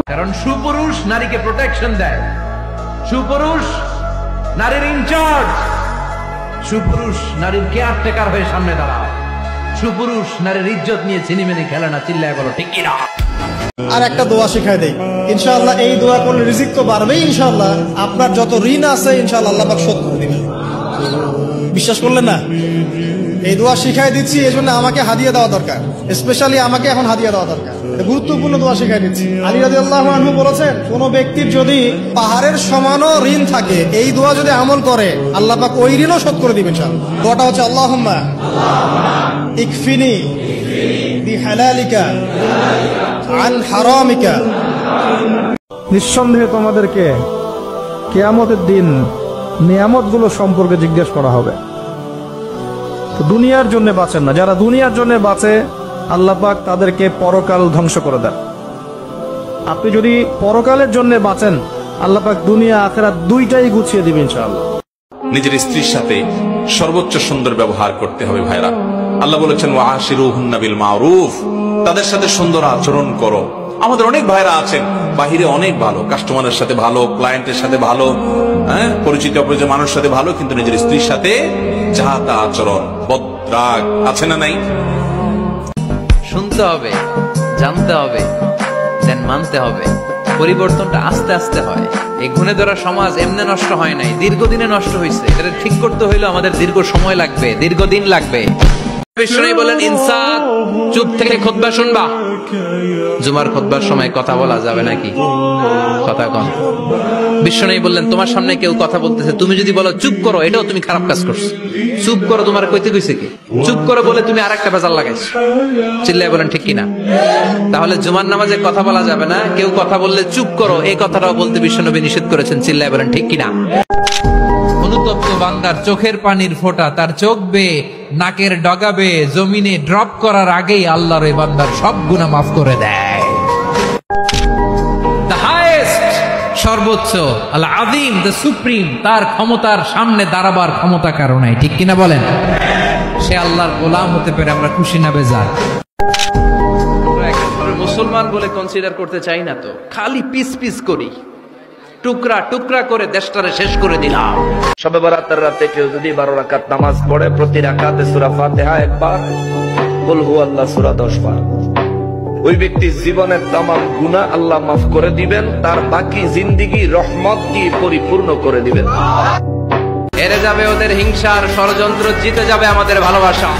কারণ সুপুরুষ নারীকে প্রোটেকশন দেয়, সুপুরুষ নারীর ইনচার্জ, সুপুরুষ নারীর কেয়ারটেকার হয়ে সামনে দাঁড়ায়, সুপুরুষ নারীর ইজ্জত নিয়ে চিনিমেনি খেলে না। চিল্লায় বলো ঠিক কিনা? আর একটা দোয়া শিখাই দেই, ইনশাআল্লাহ এই দোয়া করলে রিজিক তো বাড়বেই ইনশাআল্লাহ। আপনার যত ঋণ আছে ইনশাআল্লাহ আল্লাহ পাক শোধ করে দিবেন। বিশ্বাস করলেন না? এই দোয়া শিখাই দিচ্ছি, এই জন্য আমাকে হাদিয়া দেওয়া দরকার, স্পেশালি আমাকে এখন হাদিয়া দেওয়া দরকার। গুরুত্বপূর্ণ দোয়া শিখাই দিচ্ছি। আলী রাদিয়াল্লাহু আনহু বলেছেন, কোন ব্যক্তির যদি পাহাড়ের সমানও ঋণ থাকে, এই দোয়া যদি আমল করে আল্লাহ পাক ওই ঋণও শোধ করে দিবেন ইনশাআল্লাহ। দোয়াটা হচ্ছে আল্লাহুম্মা ইকফিনি বিহালালিকা আন হারামিকা। নিঃসন্দেহে তোমাদেরকে কিয়ামতের দিন নিয়ামতগুলো সম্পর্কে জিজ্ঞেস করা হবে। তো দুনিয়ার জন্য বাঁচেন না, যারা দুনিয়ার জন্য বাঁচে আল্লাহ পাক তাদেরকে পরকাল ধ্বংস করে দেন। আপনি যদি পরকালের জন্য বাঁচেন আল্লাহ পাক দুনিয়া আখিরাত দুইটাই গুছিয়ে দিবেন ইনশাআল্লাহ। নিজের স্ত্রীর সাথে সর্বোচ্চ সুন্দর ব্যবহার করতে হবে ভাইরা। আল্লাহ বলেছেন ওয়াশিরুহুন্না বিল মারুফ, তাদের সাথে সুন্দর আচরণ করো। আমাদের অনেক ভাইরা আছেন বাহিরে অনেক ভালো, কাস্টমারের সাথে ভালো, ক্লায়েন্টের সাথে ভালো, পরিচিত অপরিচিত মানুষের সাথে ভালো, কিন্তু নিজের স্ত্রীর সাথে যা তা আচরণ, বদরাগ আছে না নাই? শুনতে হবে, জানতে হবে, দেন মানতে হবে। পরিবর্তনটা আস্তে আস্তে হয়। এই গুণে ধরা সমাজ এমনি নষ্ট হয় নাই, দীর্ঘদিনে নষ্ট হয়েছে। এটা ঠিক করতে হইলে আমাদের দীর্ঘ সময় লাগবে, দীর্ঘদিন লাগবে। বিষ্ণু বলেন, ইনসান চুপ থেকে খুতবা শুনবা। জুমার খুতবার সময় কথা বলা যাবে নাকি? কথা কম। বিষ্ণু বললেন, তোমার সামনে কেউ কথা বলতেছে, তুমি যদি বলো চুপ করো, এটাও তুমি খারাপ কাজ করছো। চুপ করো তোমার কইতে কইছে কি? চুপ করো বলে তুমি আরেকটা বেজাল লাগাইছো। চিল্লায় বলেন ঠিক কিনা? তাহলে জুমার নামাজে কথা বলা যাবে না, কেউ কথা বললে চুপ করো, এই কথাটাও বলতে বিশ্বনবী নিষেধ করেছেন। চিল্লায় বলেন ঠিক কিনা? অনুতপ্ত বান্দার চোখের পানির ফোঁটা তার চোখ বেয়ে নাকের ডগাবে জমিনে ড্রপ করার আগেই আল্লাহর এই বান্দার সব গুনাহ মাফ করে দেয়। দ্য হাইয়েস্ট, সর্বোচ্চ, আল আযীম, দ্য সুপ্রিম, তার ক্ষমতার সামনে দাঁড়াবার ক্ষমতা কারো নাই। ঠিক কিনা বলেন? সে আল্লাহর গোলাম হতে পেরে আমরা খুশি না বেজার? মুসলমান বলে কনসিডার করতে চাই না তো, খালি পিস পিস করি, টুকরা টুকরা করে দেশটারে শেষ করে দিলাম। শবে বরাতের রাতে কেউ যদি 12 রাকাত নামাজ পড়ে, প্রতি রাকাতে সূরা ফাতিহা একবার, কুল হুয়াল্লাহ সূরা 10 বার, ওই ব্যক্তির জীবনের তামাম গুনাহ আল্লাহ মাফ করে দিবেন, তার বাকি জিন্দেগি রহমত দিয়ে পরিপূর্ণ করে দিবেন। হেরে যাবে ওদের হিংসার ষড়যন্ত্র, জিতে যাবে আমাদের ভালোবাসা।